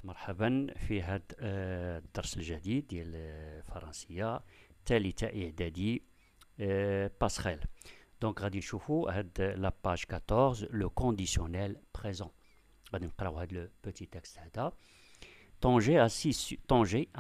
مرحبا في هذا الدرس الجديد ديال الفرنسية ثالثة إعدادي باسخيل. دونك غادي نشوفوا هاد لا باج 14 لو كونديسيونيل بريزون. غادي نقراو هاد لو بوتي تكست هذا. Tanguy,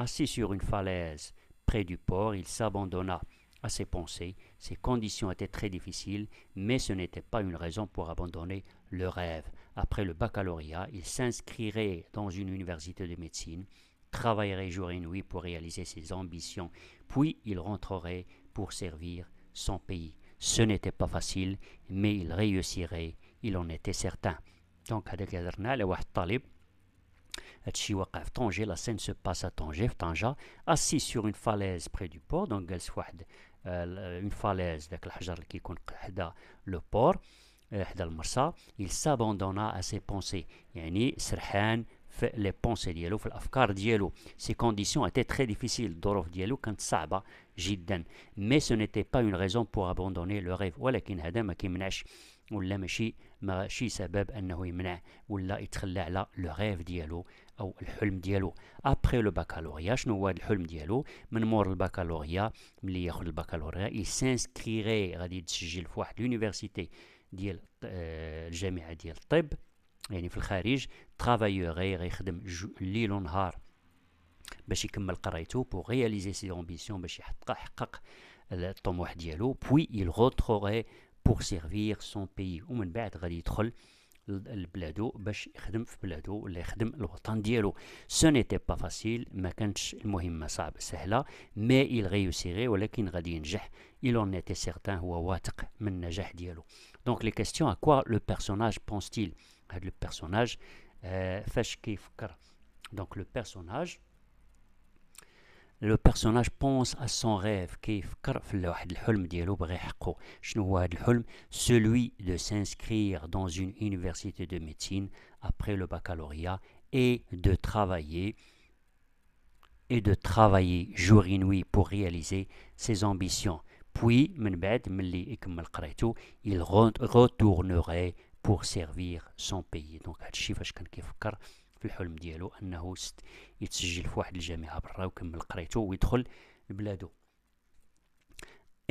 assis sur une falaise près du port, il s'abandonna à ses pensées. Ses conditions étaient très difficiles, mais ce n'était pas une raison pour abandonner le rêve. Après le baccalauréat, il s'inscrirait dans une université de médecine, travaillerait jour et nuit pour réaliser ses ambitions, puis il rentrerait pour servir son pays. Ce n'était pas facile, mais il réussirait, il en était certain. Donc, هذاك اللي هضرنا على واحد الطالب. هادشي واقع في طنجة. لا سين سو باس ا طنجة في طنجة. assis sur une falaise près du port. دونك جالس في واحد اون فاليز، داك الحجر اللي كيكون حدا لو بور، حدا المرسى. il s'abandonna à ses pensées، يعني سرحان في لي بونسي ديالو، في الافكار ديالو. سي كونديسيون étaient très difficiles، الظروف ديالو كانت صعبه جدا. mais ce n'était pas une raison pour abandonner le rêve، ولكن هذا ما كيمنعش ولا ماشي سبب انه يمنع ولا يتخلى على لو ريف ديالو او الحلم ديالو. ابري لو باكالوريا، شنو هو الحلم ديالو؟ من مور الباكالوريا، ملي ياخذ الباكالوريا il s'inscrirait، غادي يتسجل في واحد لونيفرسيتي ديال الجامعه ديال الطب، يعني في الخارج. ترافايوغي، غيخدم الليل ونهار باش يكمل قرايته، بوغ رياليزي سي امبيسيون، باش يحقق الطموح ديالو. بوي il rentrerait pour servir son pays، ومن بعد غادي يدخل لبلادو باش يخدم في بلادو ولا يخدم الوطن ديالو. سو نيتي با فاسيل، ما كانتش المهمه سهله. مي il réussirait، ولكن غادي ينجح. il en était certain، هو واثق من النجاح ديالو. دونك لي كيستيون، à quoi le personnage pense-t-il؟ هاد لو بيرسوناج فاش كيفكر؟ دونك لو بيرسوناج بونس ا سون ريف، كيفكر في واحد الحلم ديالو بغى يحققو. شنو هو هذا الحلم؟ celui de s'inscrire dans une université de médecine après le baccalauréat et de travailler jour et nuit pour réaliser ses ambitions. Puis من بعد ملي يكمل قرايته il retournerait pour servir son pays. دونك هادشي فاش كان كيفكر في الحلم ديالو انه يتسجل في واحد الجامعه برا ويكمل قرايته ويدخل لبلادو.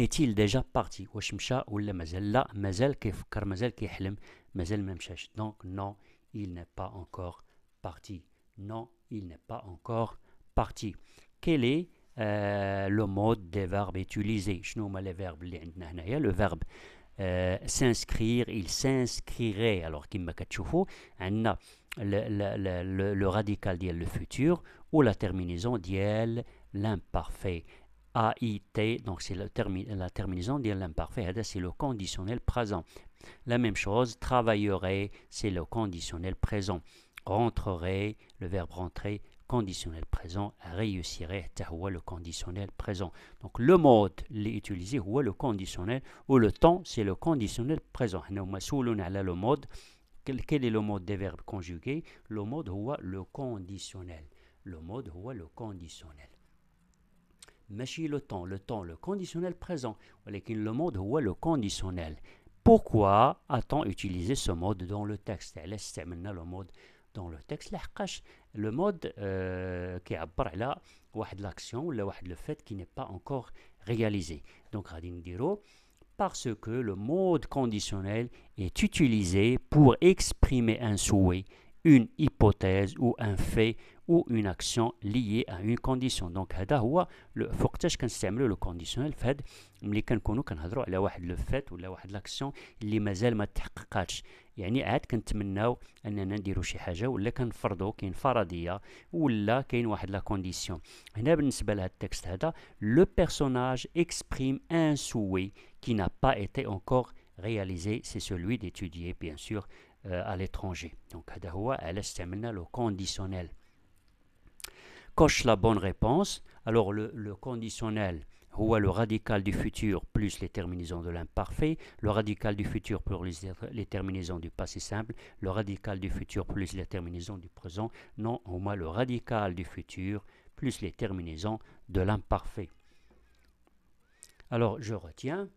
est-il déjà parti؟ واش مشى ولا مازال؟ لا، مازال كيفكر، مازال كيحلم، مازال ما مشاش. دونك non il n'est pas encore parti. non il n'est pas encore parti. quel est le mode des verbes utilisés؟ شنو هما لي فيرب اللي عندنا هنايا؟ لو فيرب s'inscrire، il s'inscrirait. alors كما كتشوفوا عندنا le radical ديال le futur ou la terminaison ديال l'imparfait. AIT, donc c'est la terminaison de l'imparfait. C'est le conditionnel présent. La même chose, travaillerait, c'est le conditionnel présent. Rentrerait, le verbe rentrer, conditionnel présent. Réussirait, c'est le conditionnel présent. Donc le mode utilisé, c'est le conditionnel, ou le temps, c'est le conditionnel présent. Nous sommes le mode. Quel est le mode des verbes conjugués? Le mode est le conditionnel. Le mode est le conditionnel. ماشي le temps, le conditionnel présent, ولكن le mode هو le conditionnel. Pourquoi a-t-on utilisé ce mode dans le texte؟ علاش استعملنا le mode dans le texte؟ لحقاش le mode كيعبر على واحد l'action ولا واحد le fait qui n'est pas encore réalisé. Donc غادي نديرو parce que le mode conditionnel est utilisé pour exprimer un souhait, une hypothèse ou un fait ou une action liée à une condition. Donc هذا هو فوقتاش كنستعملوا لو كونديسيونيل في هاد ملي كنكونوا كنهضروا على واحد لو فات ولا واحد لاكسيون اللي مازال ما تحققاتش. يعني عاد كنتمناو اننا نديروا شي حاجه ولا كنفرضوا كاين فرضيه ولا كاين واحد لا كونديسيون. هنا بالنسبه لهاد التكست هذا لو بيرسوناج exprime un souhait qui n'a pas été encore réalisé, c'est celui d'étudier bien sûr à l'étranger. Donc هذا هو علاش استعملنا لو كونديسيونيل. Coche la bonne réponse. Alors le conditionnel هو le radical du futur plus les terminaisons de l'imparfait, le radical du futur plus les terminaisons du passé simple, le radical du futur plus les terminaisons du présent. Non, هما le radical du futur plus les terminaisons de l'imparfait. Alors je retiens.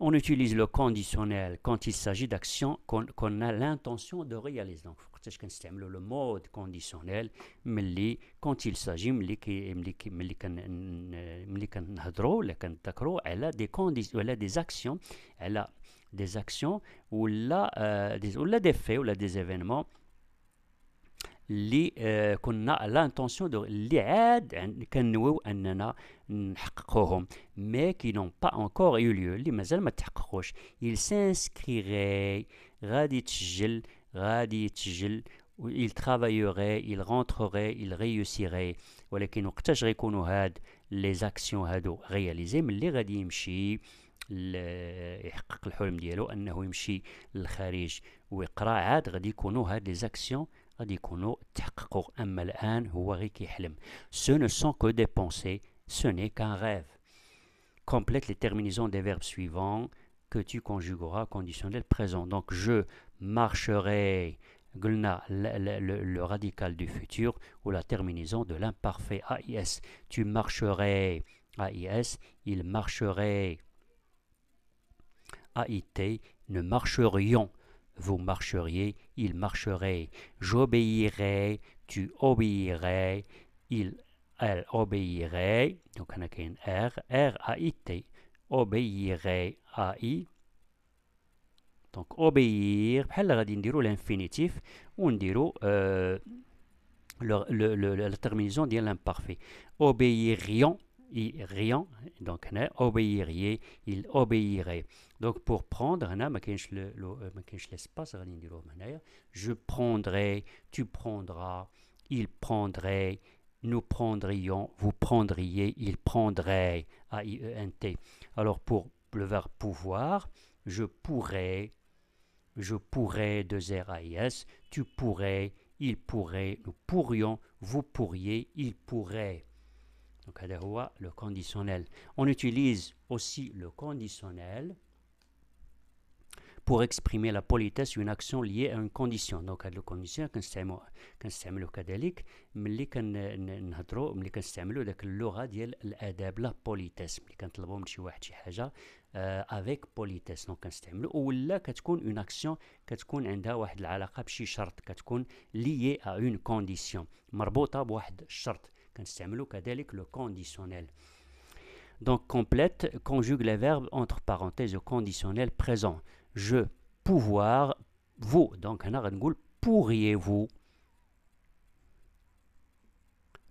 On utilise le conditionnel quand il s'agit d'actions qu'on a l'intention de réaliser. Donc, le mode conditionnel quand il s'agit elle a des conditions, elle a des actions, elle a des actions ou des faits ou des événements اللي كنا l'intention de اللي عاد كنويو اننا نحققوهم mais qui n'ont pas encore eu lieu اللي مازال ما تحققوش il s'inscrirait غادي يتسجل il travaillerait il rentrerait il réussirait ولكن وقتاش غيكونوا هاد les actions هادو réalisées ملي غادي يمشي يحقق الحلم ديالو انه يمشي للخارج ويقرا عاد غادي يكونوا هاد les actions غادي يكونوا تحققوا اما الان هو غير كيحلم ce ne sont que des pensées ce n'est qu'un rêve. Complète les terminaisons des verbes suivants que tu conjugueras conditionnel présent. Donc je marcherai قلنا le radical du futur ou la terminaison de l'imparfait AIS. Tu marcherais AIS, il marcherait AIT, ne marcherions, vous marcheriez, il marcherait. J'obéirais, tu obéirais, elle obéirait. Donc on a qu'un R, R-A-I-T, obéirait, A-I. Donc obéir, بحال غادي نديرو l'infinitif ونديرو la terminaison ديال l'imparfait. Obéirions, riant, donc obéiriez, il obéirait. Donc pour prendre هنا ما كاينش l'espace غادي نديروه هنايا. Je prendrai, tu prendras, il prendrait, nous prendrions, vous prendriez, il prendrait, A-I-E-N-T. Alors pour le verbe pouvoir, je pourrais, deux R-A-I-S, tu pourrais, il pourrait, nous pourrions, vous pourriez, il pourrait. Donc هذا هو le conditionnel. On utilise aussi le conditionnel pour exprimer la politesse d'une action liée à une condition. Donc هذا الكونديسيون كنستعملو كذلك ملي كنهضروا ملي كنستعملوا داك اللغه ديال الاداب لا بوليتيس ملي كنطلبوا من شي واحد شي حاجه افيك بوليتيس دونك كنستعملو ولا كتكون اون اكسيون كتكون عندها واحد العلاقه بشي شرط كتكون liée à une condition مربوطه بواحد الشرط كنستعملو كذلك لو كونديسيونيل. Donc complète conjugue les verbes entre parenthèses au conditionnel présent. Je pouvoir vous donc هنا غنقول pourriez-vous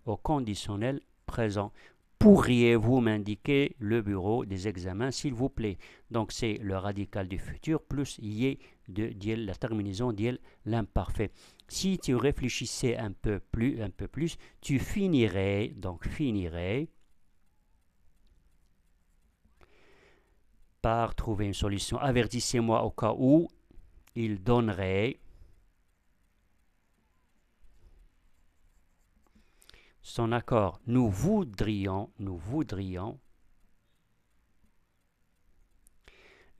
au conditionnel présent. Pourriez-vous m'indiquer le bureau des examens s'il vous plaît? Donc c'est le radical du futur plus y de la terminaison de l'imparfait. Si tu réfléchissais un peu plus, tu finirais, donc finirais par trouver une solution. Avertissez-moi au cas où il donnerait son accord. Nous voudrions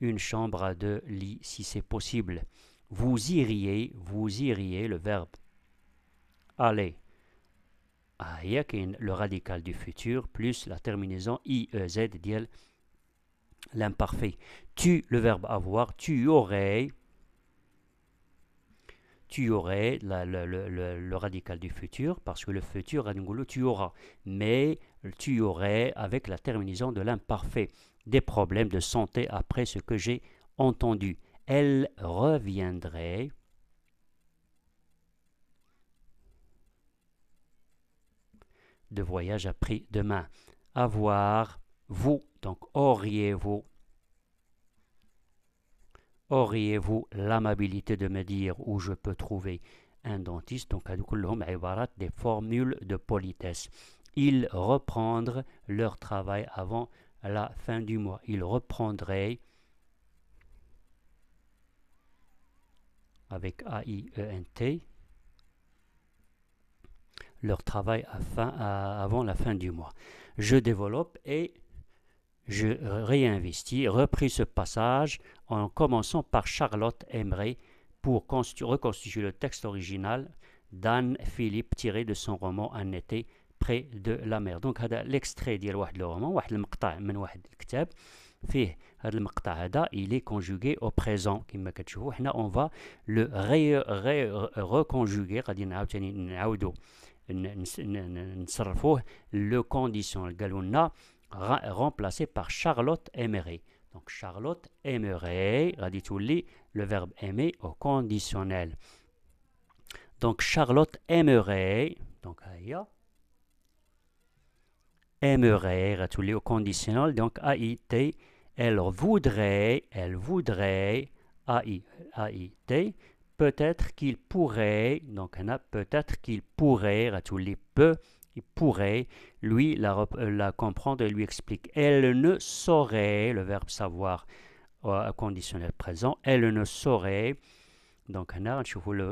une chambre à 2 lits si c'est possible. Vous iriez, le verbe aller. Le radical du futur plus la terminaison IEZ diel l'imparfait. Tu, le verbe avoir, tu aurais le radical du futur, parce que le futur, tu auras. Mais tu aurais, avec la terminaison de l'imparfait, des problèmes de santé après ce que j'ai entendu. Elle reviendrait de voyage après-demain. Avoir, vous, donc auriez-vous l'amabilité de me dire où je peux trouver un dentiste? Donc des formules de politesse. Ils reprendraient leur travail avant la fin du mois. Ils reprendraient avec A-I-E-N-T leur travail avant la fin du mois. Je développe et je réinvestis. Repris ce passage en commençant par Charlotte aimerait pour reconstituer le texte original d'Anne Philippe tiré de son roman Un été près de la mer. Donc هذا l'extrait ديال واحد le roman واحد المقطع من واحد الكتاب فيه هذا المقطع هذا il est conjugué au présent كما كتشوفوا حنا on va le reconjuguer غادي عاوتاني نعاودو نصرفوه le conditionnel قالوا لنا remplacé par Charlotte aimerait. Donc Charlotte aimerait غادي تولي le verbe aimer au conditionnel. Donc Charlotte aimerait, donc هي aimerait غتولي au conditionnel, donc AIT, elle voudrait AIT, peut-être qu'il pourrait, donc on a peut-être qu'il pourrait غتولي peut, il pourrait lui la comprendre et lui explique. Elle ne saurait, le verbe savoir au conditionnel présent, elle ne saurait. Donc, on a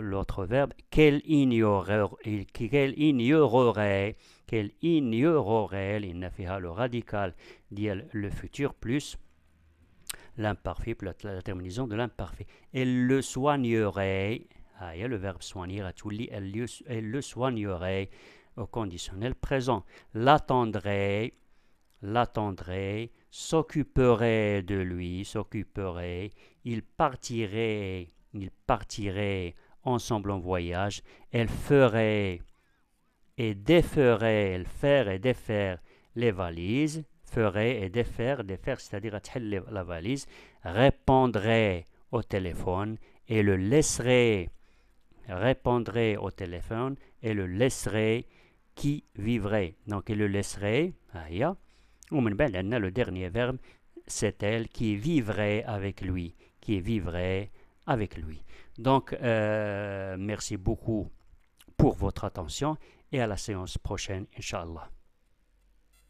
l'autre verbe, qu'elle ignorerait, il fait le radical, dit le futur plus l'imparfait, plus la terminaison de l'imparfait. Elle le soignerait, il y a le verbe soigner, elle le soignerait au conditionnel présent. L'attendrait, s'occuperait de lui, il partirait ensemble en voyage, elle ferait et déferait, elle faire et défaire les valises, ferait et défaire c'est-à-dire la valise, répondrait au téléphone et le laisserait, répondrait au téléphone et le laisserait qui vivrait. Donc il le laisserait, ou le dernier verbe, c'est elle qui vivrait avec lui, avec lui. Donc, merci beaucoup pour votre attention et à la séance prochaine, Inch'Allah.